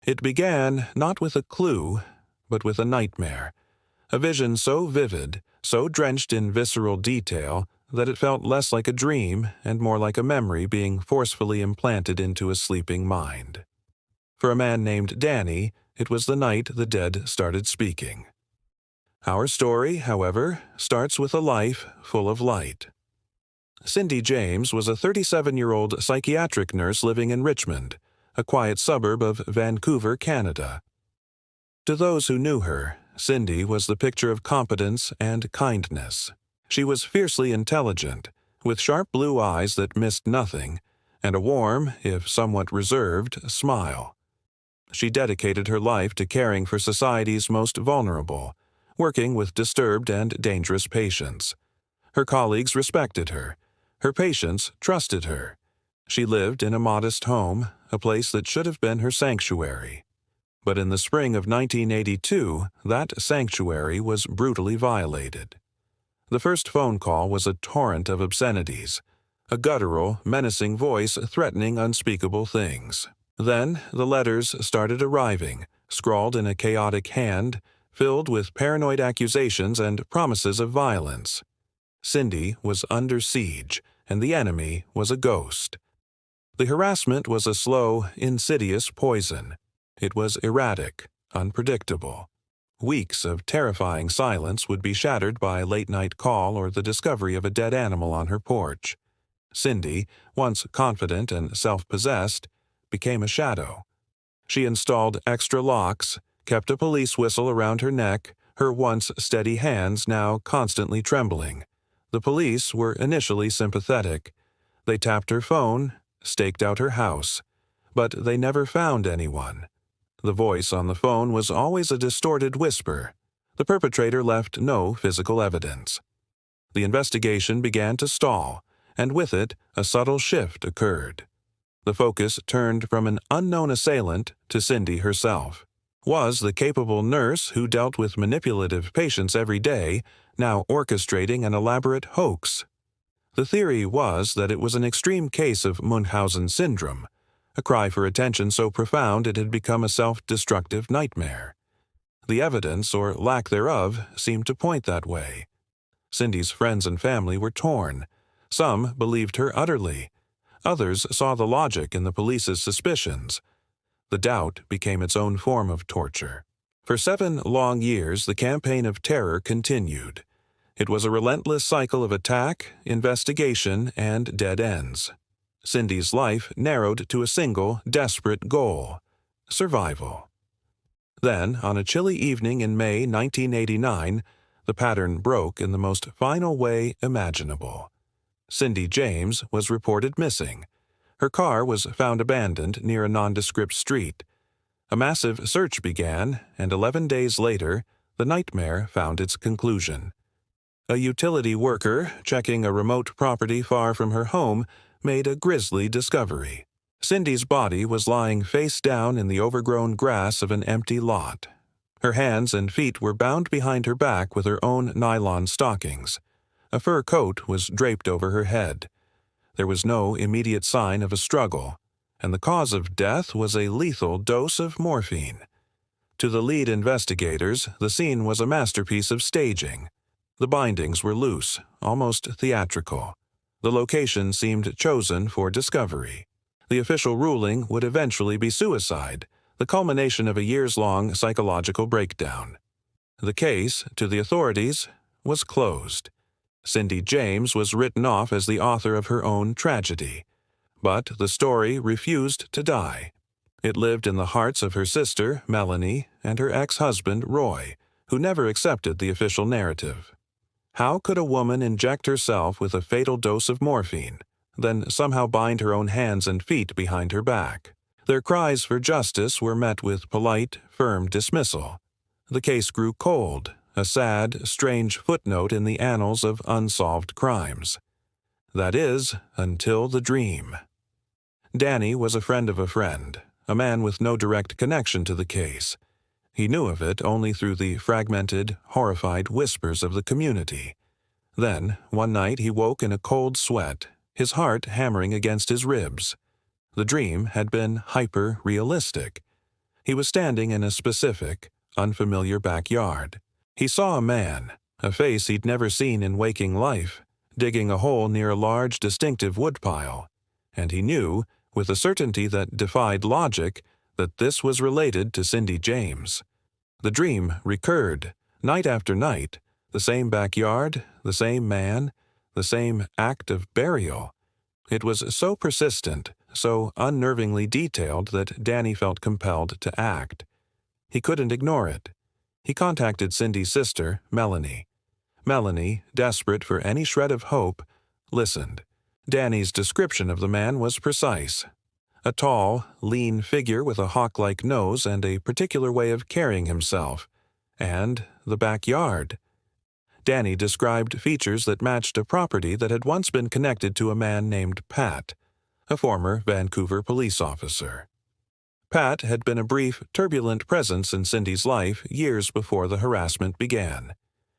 It began not with a clue, but with a nightmare, a vision so vivid, so drenched in visceral detail, that it felt less like a dream and more like a memory being forcefully implanted into a sleeping mind. For a man named Danny, it was the night the dead started speaking. Our story, however, starts with a life full of light. Cindy James was a 37-year-old psychiatric nurse living in Richmond, a quiet suburb of Vancouver, Canada. To those who knew her, Cindy was the picture of competence and kindness. She was fiercely intelligent, with sharp blue eyes that missed nothing, and a warm, if somewhat reserved, smile. She dedicated her life to caring for society's most vulnerable, working with disturbed and dangerous patients. Her colleagues respected her. Her patients trusted her. She lived in a modest home, a place that should have been her sanctuary. But in the spring of 1982, that sanctuary was brutally violated. The first phone call was a torrent of obscenities, a guttural, menacing voice threatening unspeakable things. Then the letters started arriving, scrawled in a chaotic hand, filled with paranoid accusations and promises of violence. Cindy was under siege, and the enemy was a ghost. The harassment was a slow, insidious poison. It was erratic, unpredictable. Weeks of terrifying silence would be shattered by a late-night call or the discovery of a dead animal on her porch. Cindy, once confident and self-possessed, became a shadow. She installed extra locks, kept a police whistle around her neck, her once steady hands now constantly trembling. The police were initially sympathetic. They tapped her phone, staked out her house, but they never found anyone. The voice on the phone was always a distorted whisper. The perpetrator left no physical evidence. The investigation began to stall, and with it, a subtle shift occurred. The focus turned from an unknown assailant to Cindy herself. Was the capable nurse who dealt with manipulative patients every day now orchestrating an elaborate hoax? The theory was that it was an extreme case of Munchausen syndrome, a cry for attention so profound it had become a self-destructive nightmare. The evidence, or lack thereof, seemed to point that way. Cindy's friends and family were torn. Some believed her utterly. Others saw the logic in the police's suspicions. The doubt became its own form of torture. For 7 long years, the campaign of terror continued. It was a relentless cycle of attack, investigation, and dead ends. Cindy's life narrowed to a single, desperate goal: survival. Then, on a chilly evening in May 1989, the pattern broke in the most final way imaginable. Cindy James was reported missing. Her car was found abandoned near a nondescript street. A massive search began, and 11 days later, the nightmare found its conclusion. A utility worker, checking a remote property far from her home, made a grisly discovery. Cindy's body was lying face down in the overgrown grass of an empty lot. Her hands and feet were bound behind her back with her own nylon stockings. A fur coat was draped over her head. There was no immediate sign of a struggle, and the cause of death was a lethal dose of morphine. To the lead investigators, the scene was a masterpiece of staging. The bindings were loose, almost theatrical. The location seemed chosen for discovery. The official ruling would eventually be suicide, the culmination of a years-long psychological breakdown. The case, to the authorities, was closed. Cindy James was written off as the author of her own tragedy. But the story refused to die. It lived in the hearts of her sister, Melanie, and her ex-husband, Roy, who never accepted the official narrative. How could a woman inject herself with a fatal dose of morphine, then somehow bind her own hands and feet behind her back? Their cries for justice were met with polite, firm dismissal. The case grew cold, a sad, strange footnote in the annals of unsolved crimes. That is, until the dream. Danny was a friend of a friend, a man with no direct connection to the case. He knew of it only through the fragmented, horrified whispers of the community. Then, one night he woke in a cold sweat, his heart hammering against his ribs. The dream had been hyper-realistic. He was standing in a specific, unfamiliar backyard. He saw a man, a face he'd never seen in waking life, digging a hole near a large, distinctive woodpile, and he knew, with a certainty that defied logic, that this was related to Cindy James. The dream recurred, night after night, the same backyard, the same man, the same act of burial. It was so persistent, so unnervingly detailed that Danny felt compelled to act. He couldn't ignore it. He contacted Cindy's sister, Melanie. Melanie, desperate for any shred of hope, listened. Danny's description of the man was precise. A tall, lean figure with a hawk-like nose and a particular way of carrying himself. And the backyard. Danny described features that matched a property that had once been connected to a man named Pat, a former Vancouver police officer. Pat had been a brief, turbulent presence in Cindy's life years before the harassment began.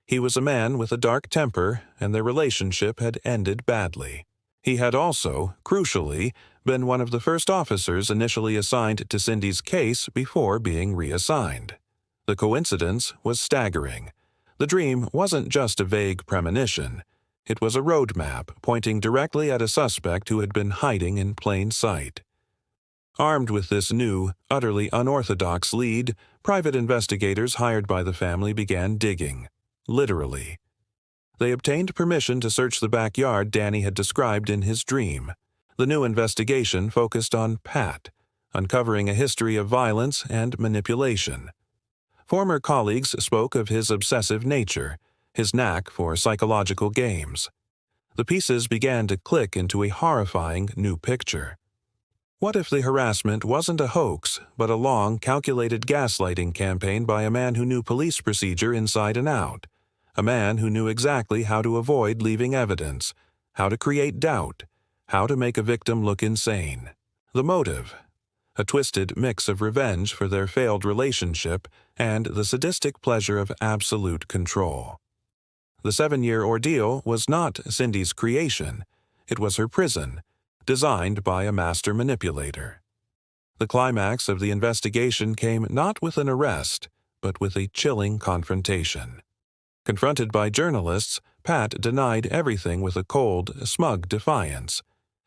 He was a man with a dark temper, and their relationship had ended badly. He had also, crucially, been one of the first officers initially assigned to Cindy's case before being reassigned. The coincidence was staggering. The dream wasn't just a vague premonition. It was a roadmap pointing directly at a suspect who had been hiding in plain sight. Armed with this new, utterly unorthodox lead, private investigators hired by the family began digging. Literally. They obtained permission to search the backyard Danny had described in his dream. The new investigation focused on Pat, uncovering a history of violence and manipulation. Former colleagues spoke of his obsessive nature, his knack for psychological games. The pieces began to click into a horrifying new picture. What if the harassment wasn't a hoax, but a long, calculated gaslighting campaign by a man who knew police procedure inside and out? A man who knew exactly how to avoid leaving evidence, how to create doubt, how to make a victim look insane. The motive? A twisted mix of revenge for their failed relationship and the sadistic pleasure of absolute control. The 7-year ordeal was not Cindy's creation. It was her prison, designed by a master manipulator. The climax of the investigation came not with an arrest, but with a chilling confrontation. Confronted by journalists, Pat denied everything with a cold, smug defiance.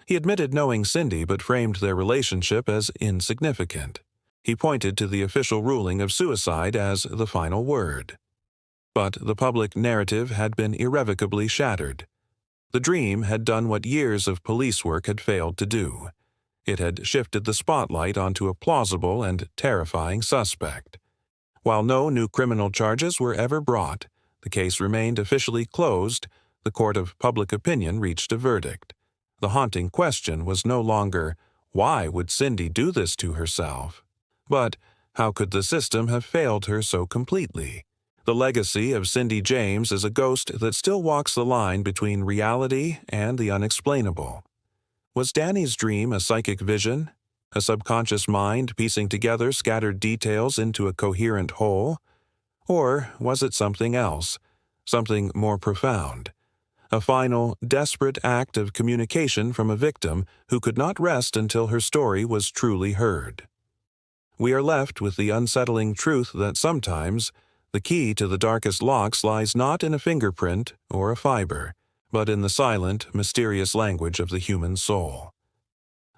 He admitted knowing Cindy but framed their relationship as insignificant. He pointed to the official ruling of suicide as the final word. But the public narrative had been irrevocably shattered. The dream had done what years of police work had failed to do. It had shifted the spotlight onto a plausible and terrifying suspect. While no new criminal charges were ever brought, the case remained officially closed. The court of public opinion reached a verdict. The haunting question was no longer, why would Cindy do this to herself? But how could the system have failed her so completely? The legacy of Cindy James is a ghost that still walks the line between reality and the unexplainable. Was Danny's dream a psychic vision? A subconscious mind piecing together scattered details into a coherent whole? Or was it something else, something more profound? A final, desperate act of communication from a victim who could not rest until her story was truly heard. We are left with the unsettling truth that sometimes the key to the darkest locks lies not in a fingerprint or a fiber, but in the silent, mysterious language of the human soul.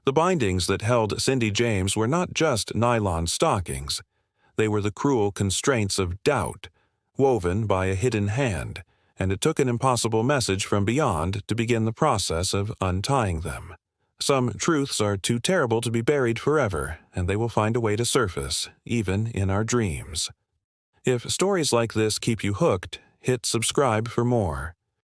The bindings that held Cindy James were not just nylon stockings. They were the cruel constraints of doubt, woven by a hidden hand, and it took an impossible message from beyond to begin the process of untying them. Some truths are too terrible to be buried forever, and they will find a way to surface, even in our dreams. If stories like this keep you hooked, hit subscribe for more.